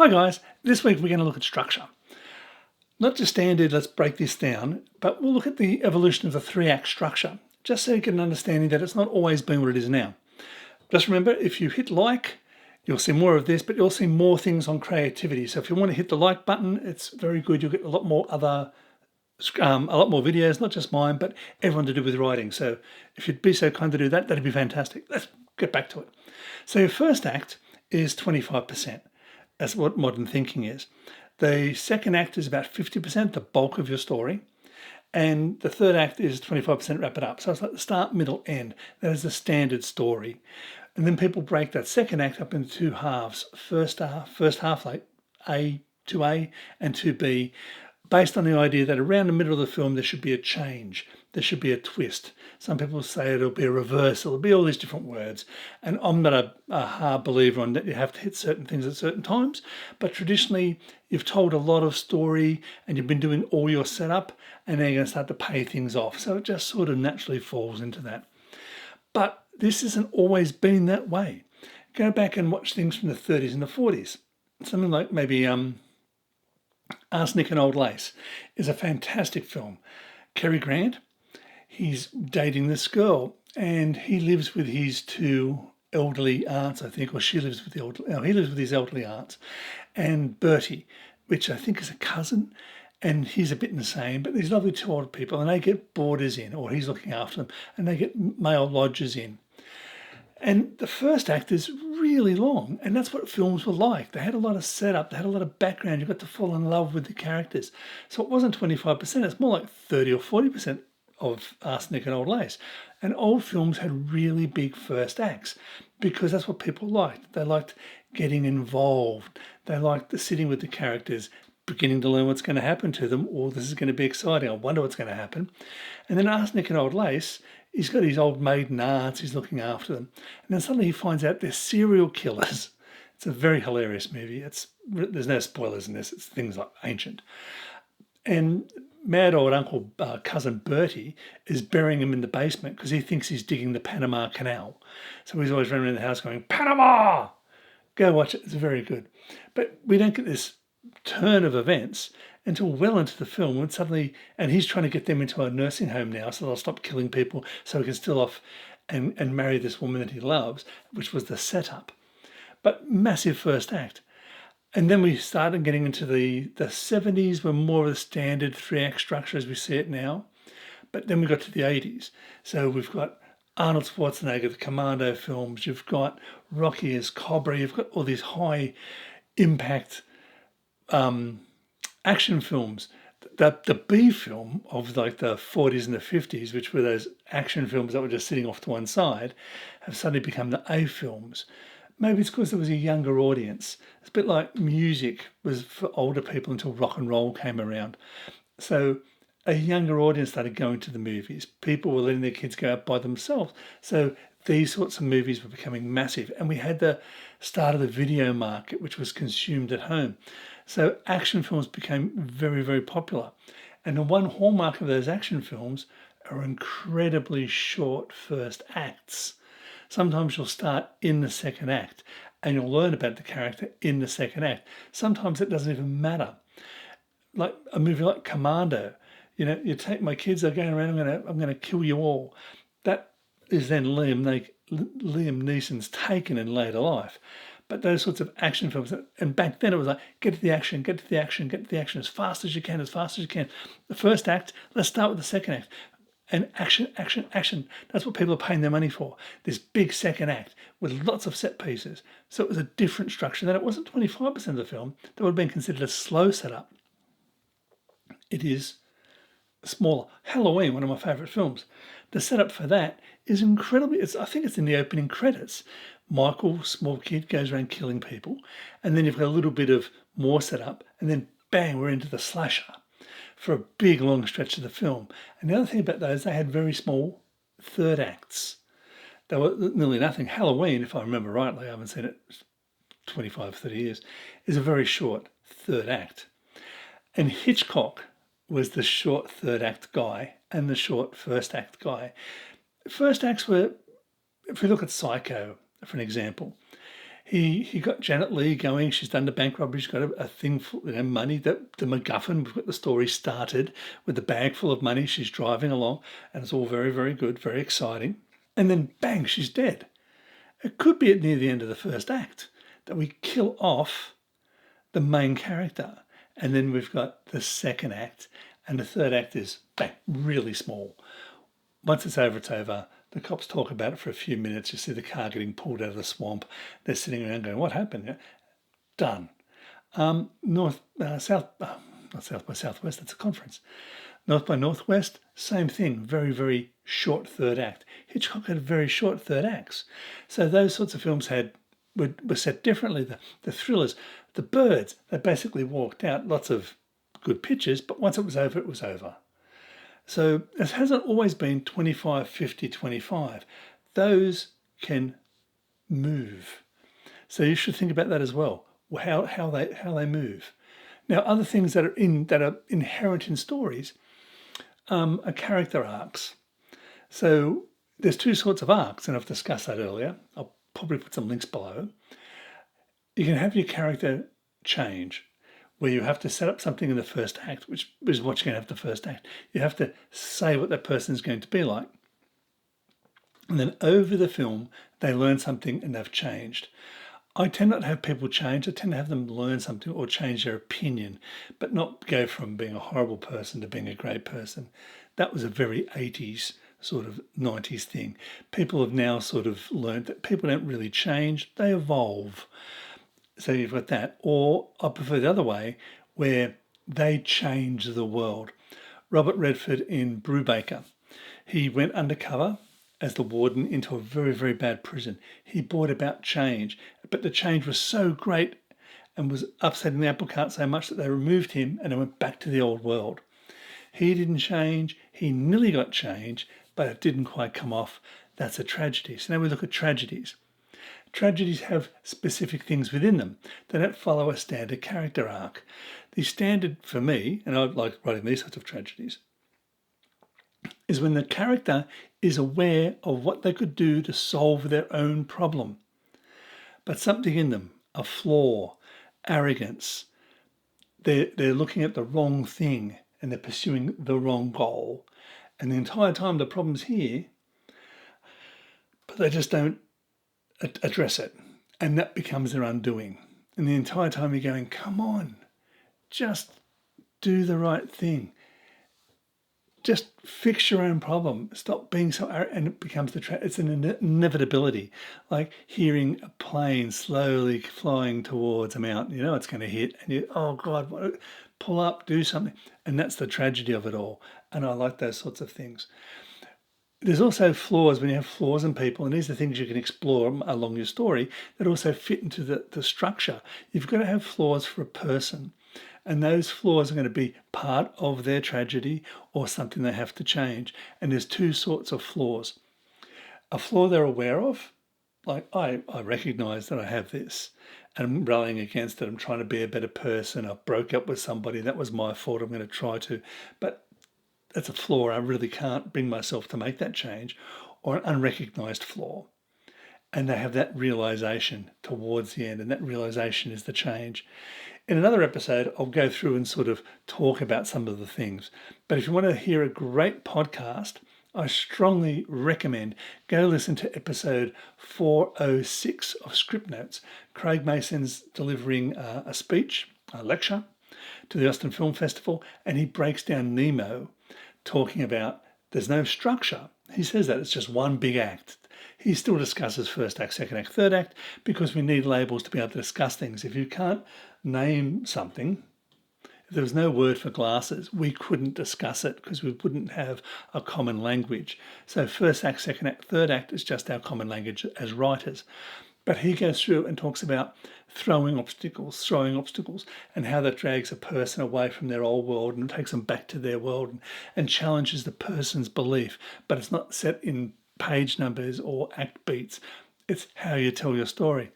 Hi guys, this week we're going to look at structure. Not just standard, let's break this down, but we'll look at the evolution of the three-act structure, just so you get an understanding that it's not always been what it is now. Just remember, if you hit like, you'll see more of this, but you'll see more things on creativity. So if you want to hit the like button, it's very good. You'll get a lot more videos, not just mine, but everyone to do with writing. So if you'd be so kind to do that, that'd be fantastic. Let's get back to it. So your first act is 25%. That's what modern thinking is. The second act is about 50%, the bulk of your story. And the third act is 25% wrap it up. So it's like the start, middle, end. That is the standard story. And then people break that second act up into two halves. First half like A, 2A and 2B, based on the idea that around the middle of the film there should be a change. There should be a twist. Some people say it'll be a reversal. It'll be all these different words. And I'm not a hard believer on that you have to hit certain things at certain times. But traditionally, you've told a lot of story and you've been doing all your setup, and then you're going to start to pay things off. So it just sort of naturally falls into that. But this hasn't always been that way. Go back and watch things from the 30s and the 40s. Something like maybe Arsenic and Old Lace is a fantastic film. Cary Grant, he's dating this girl and he lives with his two elderly aunts, I think, or she lives with he lives with his elderly aunts, and Bertie, which I think is a cousin, and he's a bit insane, but these lovely two old people, and they get boarders in, or he's looking after them, and they get male lodgers in. And the first act is really long, and that's what films were like. They had a lot of setup, they had a lot of background, you got to fall in love with the characters. So it wasn't 25%, it's more like 30 or 40% of Arsenic and Old Lace. And old films had really big first acts because that's what people liked. They liked getting involved, they liked sitting with the characters, beginning to learn what's going to happen to them. Oh, this is going to be exciting, I wonder what's going to happen. And then Arsenic and Old Lace, he's got his old maiden aunts, he's looking after them. And then suddenly he finds out they're serial killers. It's a very hilarious movie. There's no spoilers in this. It's things like ancient. And mad old uncle, cousin Bertie, is burying him in the basement because he thinks he's digging the Panama Canal. So he's always running around the house going, Panama! Go watch it. It's very good. But we don't get this turn of events until well into the film when suddenly, and he's trying to get them into a nursing home now so they'll stop killing people so he can still off and marry this woman that he loves, which was the setup. But massive first act. And then we started getting into the 70s were more of the standard three-act structure as we see it now. But then we got to the 80s. So we've got Arnold Schwarzenegger, the Commando films. You've got Rocky as Cobra. You've got all these high impact action films. The B film of like the 40s and the 50s, which were those action films that were just sitting off to one side, have suddenly become the A films. Maybe it's because there was a younger audience. It's a bit like music was for older people until rock and roll came around. So a younger audience started going to the movies. People were letting their kids go out by themselves. So these sorts of movies were becoming massive. And we had the start of the video market, which was consumed at home. So action films became very, very popular. And the one hallmark of those action films are incredibly short first acts. Sometimes you'll start in the second act and you'll learn about the character in the second act. Sometimes it doesn't even matter. Like a movie like Commando, you take my kids, they're going around, I'm going to kill you all. That is then Liam Neeson's taken in later life. But those sorts of action films, and back then it was like, get to the action, get to the action, get to the action as fast as you can, as fast as you can. The first act, let's start with the second act. And action, action, action. That's what people are paying their money for. This big second act with lots of set pieces. So it was a different structure. Then it wasn't 25% of the film that would have been considered a slow setup. It is smaller. Halloween, one of my favourite films. The setup for that is incredibly, I think it's in the opening credits. Michael, small kid, goes around killing people. And then you've got a little bit of more setup. And then bang, we're into the slasher for a big long stretch of the film. And the other thing about those, they had very small third acts. They were nearly nothing. Halloween, if I remember rightly, I haven't seen it 25, 30 years, is a very short third act. And Hitchcock was the short third act guy and the short first act guy. First acts were, if we look at Psycho for an example, He got Janet Leigh going. She's done the bank robbery. She's got a thing for money. That the MacGuffin. We've got the story started with the bag full of money. She's driving along, and it's all very, very good, very exciting. And then bang, she's dead. It could be near the end of the first act that we kill off the main character, and then we've got the second act, and the third act is bang, really small. Once it's over, it's over. The cops talk about it for a few minutes. You see the car getting pulled out of the swamp. They're sitting around going, "What happened?" Yeah, done. Not South by Southwest. That's a conference. North by Northwest, same thing. Very, very short third act. Hitchcock had very short third acts. So those sorts of films were set differently. The thrillers, the birds, they basically walked out. Lots of good pictures, but once it was over, it was over. So it hasn't always been 25, 50, 25. Those can move. So you should think about that as well. How they move. Now, other things that are inherent in stories are character arcs. So there's two sorts of arcs, and I've discussed that earlier. I'll probably put some links below. You can have your character change, where you have to set up something in the first act, which is what you're going to have the first act. You have to say what that person is going to be like. And then over the film, they learn something and they've changed. I tend not to have people change. I tend to have them learn something or change their opinion, but not go from being a horrible person to being a great person. That was a very 80s, sort of 90s thing. People have now sort of learned that people don't really change, they evolve. So you've got that. Or I prefer the other way, where they change the world. Robert Redford in Brubaker, he went undercover as the warden into a very, very bad prison. He brought about change, but the change was so great and was upsetting the apple cart so much that they removed him and it went back to the old world. He didn't change. He nearly got change, but it didn't quite come off. That's a tragedy. So now we look at tragedies. Tragedies have specific things within them. They don't follow a standard character arc. The standard for me, and I like writing these sorts of tragedies, is when the character is aware of what they could do to solve their own problem. But something in them, a flaw, arrogance, they're looking at the wrong thing and they're pursuing the wrong goal. And the entire time the problem's here, but they just don't address it, and that becomes their undoing. And the entire time you're going, come on, just do the right thing. Just fix your own problem. Stop being so arrogant. And it becomes it's an inevitability. Like hearing a plane slowly flying towards a mountain. You know it's going to hit, and you, oh God, pull up, do something. And that's the tragedy of it all. And I like those sorts of things. There's also flaws when you have flaws in people, and these are things you can explore along your story that also fit into the structure. You've got to have flaws for a person, and those flaws are going to be part of their tragedy or something they have to change. And there's two sorts of flaws. A flaw they're aware of, like I recognize that I have this, and I'm rallying against it. I'm trying to be a better person. I broke up with somebody. That was my fault. I'm going to try to, but that's a flaw. I really can't bring myself to make that change, or an unrecognized flaw. And they have that realization towards the end, and that realization is the change. In another episode, I'll go through and sort of talk about some of the things. But if you want to hear a great podcast, I strongly recommend go listen to episode 406 of Scriptnotes. Craig Mason's delivering a speech, a lecture to the Austin Film Festival, and he breaks down Nemo, talking about there's no structure. He says that it's just one big act. He still discusses first act, second act, third act, because we need labels to be able to discuss things. If you can't name something, if there was no word for glasses, we couldn't discuss it because we wouldn't have a common language. So first act, second act, third act is just our common language as writers. But he goes through and talks about throwing obstacles, and how that drags a person away from their old world and takes them back to their world and challenges the person's belief. But it's not set in page numbers or act beats. It's how you tell your story.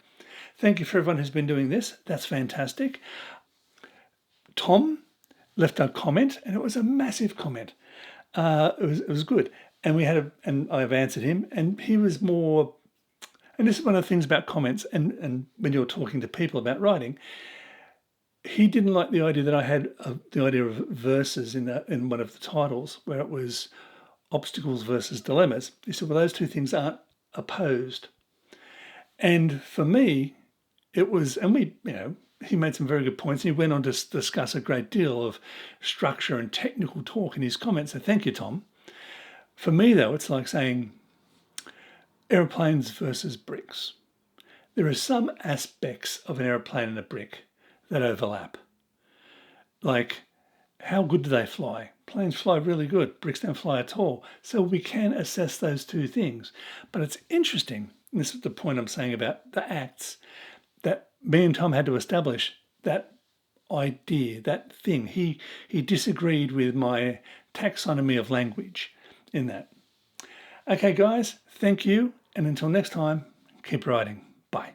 Thank you for everyone who's been doing this. That's fantastic. Tom left a comment, and it was a massive comment. It was good. And and I've answered him, and he was more And this is one of the things about comments and when you're talking to people about writing, he didn't like the idea that I had the idea of verses in one of the titles where it was obstacles versus dilemmas. He said, well, those two things aren't opposed. And for me, it was, and he made some very good points. And he went on to discuss a great deal of structure and technical talk in his comments. So thank you, Tom. For me, though, it's like saying aeroplanes versus bricks. There are some aspects of an aeroplane and a brick that overlap. Like, how good do they fly? Planes fly really good. Bricks don't fly at all. So we can assess those two things. But it's interesting, and this is the point I'm saying about the acts, that me and Tom had to establish that idea, that thing. He disagreed with my taxonomy of language in that. Okay, guys, thank you. And until next time, keep writing. Bye.